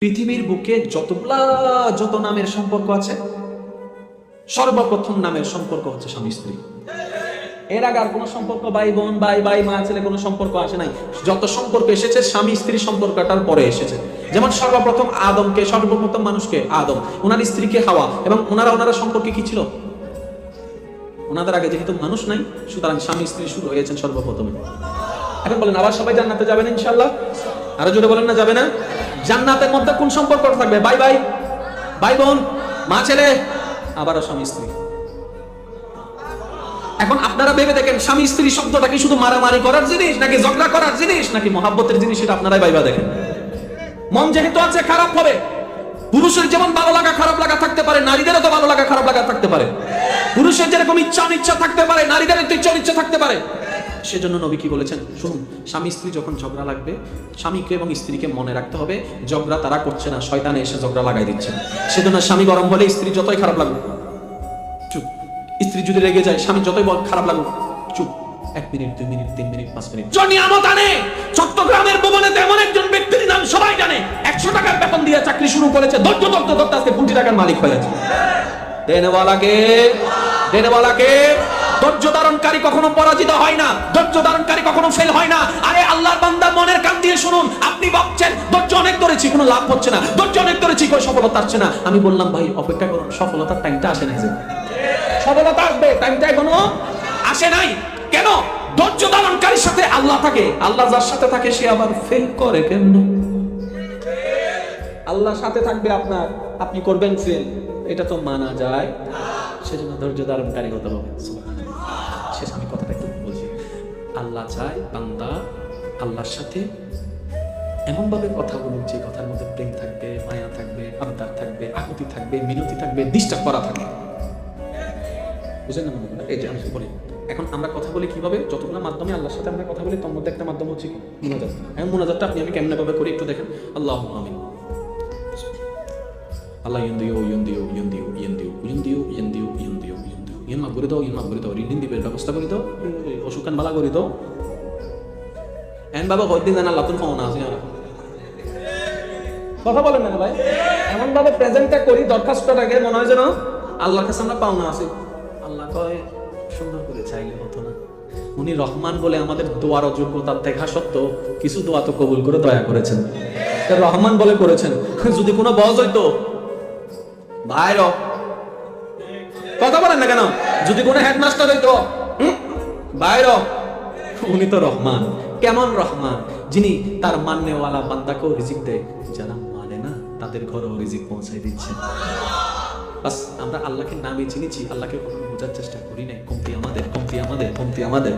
পৃথিবীর বুকে যত নামের সম্পর্ক আছে, সর্বপ্রথম নামের সম্পর্ক হচ্ছে স্বামী স্ত্রী। এর আগে আর কোনো সম্পর্ক ভাই বোন, ভাই মা ছেলে কোনো সম্পর্ক আসে নাই। যত সম্পর্ক এসেছে স্বামী স্ত্রী সম্পর্কটার পরে এসেছে। যেমন সর্বপ্রথম আদমকে, সর্বপ্রথম মানুষকে আদম, ওনার স্ত্রীকে হাওয়া, এবং ওনারা সম্পর্কে কি ছিল? ওনাদের আগে যেহেতু মানুষ নাই, সুতরাং স্বামী স্ত্রী শুরু হয়েছেন সর্বপ্রথমে। এখন বলেন, আবার সবাই জান্নাতে যাবেন ইনশাআল্লাহ? আরো জোরে বলেন না, যাবে না? জান্নাতের মধ্যে কোন সম্পর্ক থাকবে? ভাই বোন, মা ছেলে, আবারও স্বামী স্ত্রী। এখন আপনারা ভেবে দেখেন, স্বামী স্ত্রী শব্দটা কি শুধু মারামারি করার জিনিস, নাকি ঝগড়া করার জিনিস, নাকি মহাব্বতের জিনিস? এটা আপনারাই ভাইবা দেখেন। মন যেহেতু আছে, খারাপ হবে। পুরুষের যেমন ভালো লাগা খারাপ লাগা থাকতে পারে, নারীদেরও তো ভালো লাগা খারাপ লাগা থাকতে পারে। পুরুষের যেরকম ইচ্ছা অনিচ্ছা থাকতে পারে, নারীদেরও তো ইচ্ছা অনিচ্ছা থাকতে পারে। সেজন্য নবী কি বলেছেন শুনুন, স্বামী স্ত্রী যখন ঝগড়া লাগবে, স্বামীকে এবং স্ত্রীকে মনে রাখতে হবে ঝগড়া তারা করছে না, শয়তানে এসে ঝগড়া লাগাই দিচ্ছে। সেজন্য স্বামী গরম হলে স্ত্রী যতই খারাপ লাগুক চুপ, স্ত্রী যদি রেগে যায় স্বামী যতই খারাপ লাগুক চুপ। 1 মিনিট, 2 মিনিট, 3 মিনিট, 5 মিনিট। নিয়ামত আনে চট্টগ্রামের ভবনেতে এমন একজন ব্যক্তির নাম সবাই জানে, 100 টাকার বেতন দিয়ে চাকরি শুরু করেছে, ধৈর্য ধরতে ধরতে আজকে কোটি টাকার মালিক হয়েছে। দেনেওয়ালাকে ধৈর্য ধারণকারী কখনো পরাজিত হয় না, ধৈর্য ধারণকারী কখনো ফেল হয় না। আরে আল্লাহর বান্দা, মনের কান দিয়ে শুনুন। আপনি ভাবছেন ধৈর্য অনেক ধরেছি, কোনো লাভ হচ্ছে না, ধৈর্য অনেক ধরেছি, কোনো সফলতা আসছে না। আমি বললাম ভাই অপেক্ষা করুন, সফলতার টাইমটা আসে নাই। সফলতা আসবে, টাইমটা এখনো আসে নাই। কেন? ধৈর্য ধারণকারীর সাথে আল্লাহ থাকে। আল্লাহ যার সাথে থাকে সে আবার ফেল করে কেন? আল্লাহ সাথে থাকবে আপনার, আপনি করবেন ফেল, এটা তো মানা যায়। সেজন্য ধৈর্য ধারণকারী হতে হবে। শেষ আমি কথাটা একটু বলছি। আল্লাহ চায় বান্দা আল্লাহর সাথে এমন ভাবে কথা বলুন যে কথার মধ্যে প্রেম থাকবে, মায়া থাকবে, আবদার থাকবে, আকুতি থাকবে, মিনতি থাকবে, ডিস্টার্ব করা থাকবে। বুঝলেন না? এই যে আমি বলি, এখন আমরা কথা বলি কিভাবে? যতগুলো মাধ্যমে আল্লাহর সাথে আমরা কথা বলি, তার মধ্যে একটা মাধ্যম হচ্ছে মুনাজাত। এখন মুনাজাতটা আমি কেমনে ভাবে করি একটু দেখেন। আল্লাহুম্মা আমিন। Allah ইয়ন মাফ করে দাও, ঋণ দিবের ব্যবস্থা করে দাও, অসুখান বালা করে দাও। এন বাবা কয়েকদিন জানা লাতুন পাওনা আছে। কথা বলেন না ভাই, এমন ভাবে প্রেজেন্টটা করি, দরখাস্তটাকে মনে হয় যেন আল্লাহর কাছে আমরা পাওনা আছি। আল্লাহ কয় সুন্দর করে চাইলে হতো না? উনি রহমান বলে আমাদের দোয়ার অযোগ্যতা দেখা সত্ত্বেও কিছু দোয়া তো কবুল করে দয়া করেছেন। রহমান বলে করেছেন। যদি কোনো বজ হইতো ভাইর, কথা বলেন না কেন? যদি কোনো হেডমাস্টার হইতো ভাইর, উনি তো রহমান। কেমন রহমান? যিনি তার মাননেওয়ালা বান্দাকেও রিজিক দেয়, যারা মানে না তাদের ঘরেও রিজিক পৌঁছাই দিচ্ছেন। বাস আমরা আল্লাহকে নামে চিনেছি, আল্লাহকে কখনো বোঝার চেষ্টা করি নাই। কমতি আমাদের।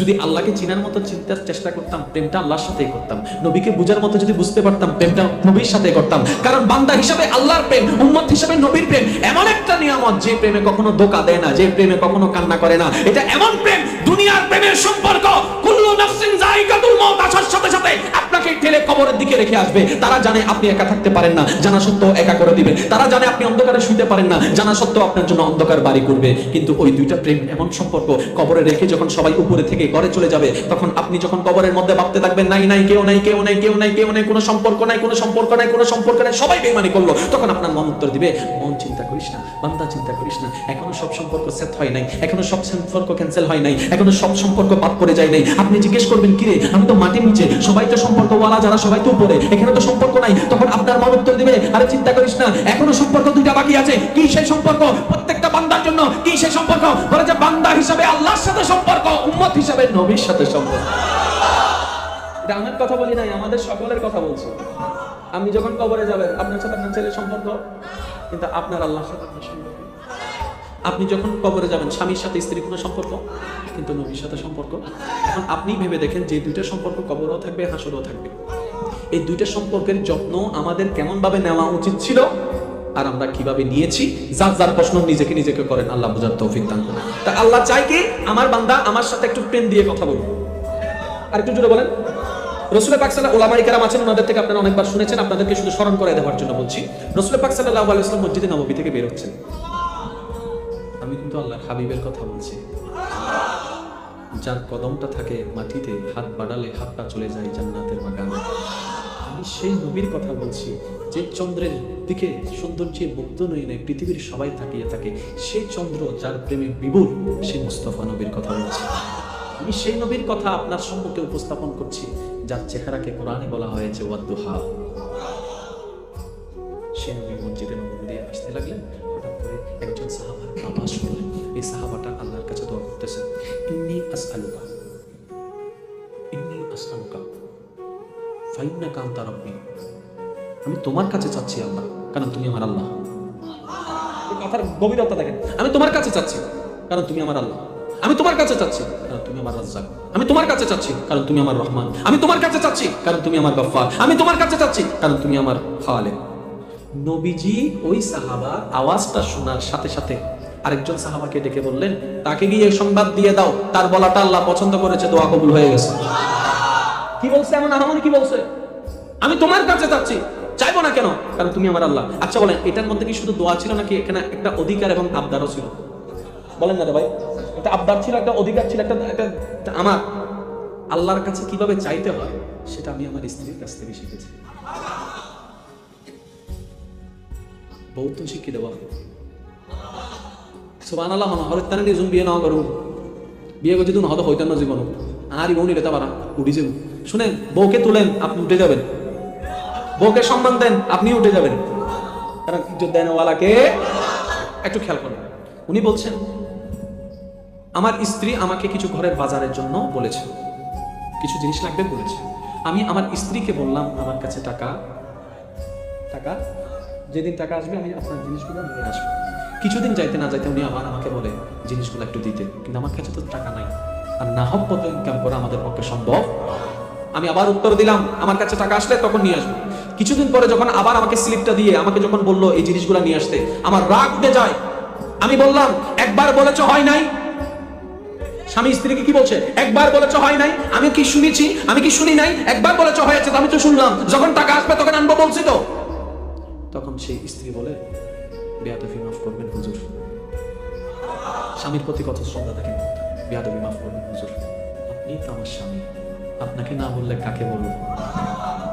যদি আল্লাহকে চিনার মতো চিন্তার চেষ্টা করতাম, প্রেমটা আল্লাহর সাথেই করতাম। নবীকে বুঝার মতো যদি বুঝতে পারতাম, প্রেমটা নবীর সাথে করতাম। কারণ বান্দা হিসেবে আল্লাহর প্রেম, উম্মত হিসেবে নবীর প্রেম এমন একটা নিয়ামত, যে প্রেমে কখনো ধোঁকা দেয় না, যে প্রেমে কখনো কান্না করে না। এটা এমন প্রেম, দুনিয়ার প্রেমের সম্পর্ক কুল্লু নাফসিন যায়িকাতুল মউত আসার সাথে সাথে আপনাকে ঠেলে কবরের দিকে রেখে আসবে। তারা জানে আপনি একা থাকতে পারেন না, জানা সত্ত্বেও একা করে দিবে। তারা জানে আপনি অন্ধকারে শুইতে পারেন না, জানা সত্ত্বেও আপনার জন্য অন্ধকার বাড়ি করবে। কিন্তু ওই দুইটা প্রেম এমন সম্পর্ক, কবরে রেখে যখন সবাই উপরে থেকে ঘরে চলে যাবে, তখন আপনি যখন কবরের মধ্যে ভাবতে থাকবেন কেউ নাই, কোনো সম্পর্ক নাই, সবাই বেঈমানি করলো, তখন আপনার মন উত্তর দিবে, মন চিন্তা করিস না, বান্দা চিন্তা করিস না, এখনো সব সম্পর্ক সেট হয় নাই, এখনো সব সম্পর্ক ক্যান্সেল হয় নাই, এখনো সব সম্পর্ক বাদ পড়ে যায় নাই। আপনি জিজ্ঞেস করবেন, কিরে আমি তো মাটির নিচে, সবাই তো সম্পর্কওয়ালা, যারা সবাই তো উপরে, এখানে তো সম্পর্ক নাই। তখন আপনার মন উত্তর দিবে, আরে চিন্তা করিস না, এখনো সম্পর্ক দুইটা বাকি আছে। কি সেই সম্পর্ক? প্রত্যেকটা বান্দার জন্য কি সেই সম্পর্ক? বলে যে বান্দা হিসাবে আল্লাহর সাথে সম্পর্ক, উম্মত হিসাবে নবীর সাথে সম্পর্ক। এটা আমার কথা বলি নাই, আমাদের সকলের কথা বলছি। আপনি যখন কবরে যাবেন, আপনার সাথে আপনার ছেলের সম্পর্ক, কিন্তু আপনার আল্লাহর সাথে আপনার সম্পর্ক। আপনি যখন কবরে যাবেন, স্বামীর সাথে স্ত্রীর কোনো সম্পর্ক, কিন্তু নবীর সাথে সম্পর্ক। এখন আপনি ভেবে দেখেন, যে দুইটা সম্পর্ক কবরও থাকবে, হাসরও থাকবে, এই দুইটা সম্পর্কের যত্ন আমাদের কেমন ভাবে নেওয়া উচিত ছিল, আর আমরা কিভাবে নিয়েছি? যার প্রশ্ন নিজেকে করেন। আল্লাহ বুঝার তৌফিক দান করুন। তা আল্লাহ চাই কি আমার বান্দা আমার সাথে একটু প্রেম দিয়ে কথা বলুন। আর একটু জোরে বলেন। রাসূল পাক সাল্লাল্লাহু আলাইহি ওয়া সাল্লাম আছেন, ওনাদের থেকে আপনারা অনেকবার শুনেছেন, আপনাদেরকে শুধু স্মরণ করে দেওয়ার জন্য বলছি। রাসূল পাক সাল্লাল্লাহু আলাইহি ওয়াসাল্লাম মসজিদে নববী থেকে বের হচ্ছেন। আমি কিন্তু আল্লাহর হাবিবের কথা বলছি, যার কদমটা থাকে মাটিতে, হাত বাড়ালে হাতটা চলে যায় জান্নাতের বাগানে। আমি সেই নবীর কথা বলছি যে চন্দ্রের দিকে সৌন্দর্যে মুগ্ধ নই নাই পৃথিবীর সবাই তাকিয়ে থাকে, সেই চন্দ্র যার প্রেমে বিভোর, সেই মুস্তাফা নবীর কথা বলছি। আমি সেই নবীর কথা আপনার সম্মুখে উপস্থাপন করছি যার চেহারাকে কোরআনে বলা হয়েছে ওয়াদ্দুহা। সেই নবী মসজিদে নববী দিয়ে আসতে লাগলেন। হঠাৎ করে একজন সাহাবার আওয়াজ শুনলেন। এই সাহাবাটা আল্লাহর কাছে দোয়া করতেছেন, ইন্নী আসআলুকা ফাইন্নাকা আনতা রাব্বি। আমি তোমার কাছে চাচ্ছি আল্লাহ, কারণ তুমি আমার আল্লাহ। এই কথার গভীরতা দেখেন। আমি তোমার কাছে চাচ্ছি কারণ তুমি আমার আল্লাহ। আমি তোমার কাছে চাচ্ছি কারণ তুমি আমার রাজ্জাক। আমি তোমার কাছে চাচ্ছি কারণ তুমি আমার রহমান। আমি তোমার কাছে চাচ্ছি কারণ তুমি আমার গফফার। আমি তোমার কাছে চাচ্ছি কারণ তুমি আমার খালেক। নবীজি ওই সাহাবার আওয়াজটা শোনার সাথে সাথে আরেকজন সাহাবাকে ডেকে বললেন, তাকে গিয়ে সংবাদ দিয়ে দাও তার বলাটা আল্লাহ পছন্দ করেছে, দোয়া কবুল হয়ে গেছে। কি বলছে এমন আহামরি? কি বলছে? আমি তোমার কাছে চাচ্ছি, চাইবো না কেন? কারণ তুমি আমার আল্লাহ। আচ্ছা বলেন, এটার মধ্যে কি শুধু দোয়া ছিল নাকি এখানে একটা অধিকার এবং আবদারও ছিল? বলেন না রে ভাই, একটা আবদার ছিল, একটা অধিকার ছিল, একটা আমার আল্লাহর কাছে কিভাবে চাইতে হয় সেটা আমি আমার স্ত্রীর কাছ থেকে শিখেছি। বহুত শিক্ষি দেওয়া সুবহানাল্লাহ। হরতানে নিজুম বিয়ে না করু, বিয়ে করে যদি হয়তো হইতেন না জীবন আর বউ নিতে পারা উঠে যাব। শুনেন, বউকে তুলেন আপনি উঠে যাবেন, বউকে সম্মান দেন আপনি উঠে যাবেন, কারণ ইজ্জত দেনওয়ালাকে একটু খেয়াল করেন। উনি বলছেন, আমার স্ত্রী আমাকে কিছু ঘরের বাজারের জন্য বলেছে, কিছু জিনিস লাগবে বলেছে। আমি আমার স্ত্রীকে বললাম আমার কাছে টাকা যেদিন টাকা আসবে আমি আপনার জিনিসগুলো নিয়ে আসবো। কিছুদিন যাইতে না যাইতে উনি আবার আমাকে বলে জিনিসগুলো একটু দিতে, কিন্তু আমার কাছে তো টাকা নাই, আর না হক কত ইনকাম করা আমাদের পক্ষে সম্ভব। আমি আবার উত্তর দিলাম আমার কাছে টাকা আসলে তখন নিয়ে আসবো। কিছুদিন পরে যখন আবার আমাকে স্লিপটা দিয়ে আমাকে যখন বললো এই জিনিসগুলো নিয়ে আসতে, আমার রাগ উঠে যায়। আমি বললাম, একবার বলেছ হয় নাই? স্বামী স্ত্রীকে কি বলছে? একবার বলেছ হয় নাই? আমি কি শুনেছি? আমি কি শুনি নাই? একবার বলেছ হয়েছে, আমি তো শুনলাম, যখন টাকা আসবে তখন আনবো বলছি তো। তখন সেই স্ত্রী বলে, বেয়াদবি মাফ করবেন হুজুর। স্বামীর প্রতি কত শ্রদ্ধা থাকেন। বেয়াদবি মাফ করবেন হুজুর, আপনি তো আমার স্বামী, আপনাকে না বললে কাকে বলবো?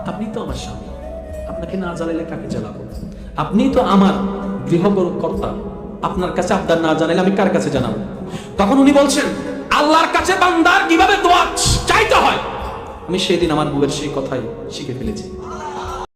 আপনি তো আমার স্বামী, আপনাকে না জানাইলে কাকে জ্বালাবো? আপনি তো আমার গৃহকর্তা, আপনার কাছে আবদার না জানাইলে আমি কার কাছে জানাবো? তখন উনি বলছেন, আল্লাহর কাছে বান্দার কিভাবে দোয়া চাইতে হয় আমি সেদিন আমার বউয়ের সেই কথাই শিখে ফেলেছি।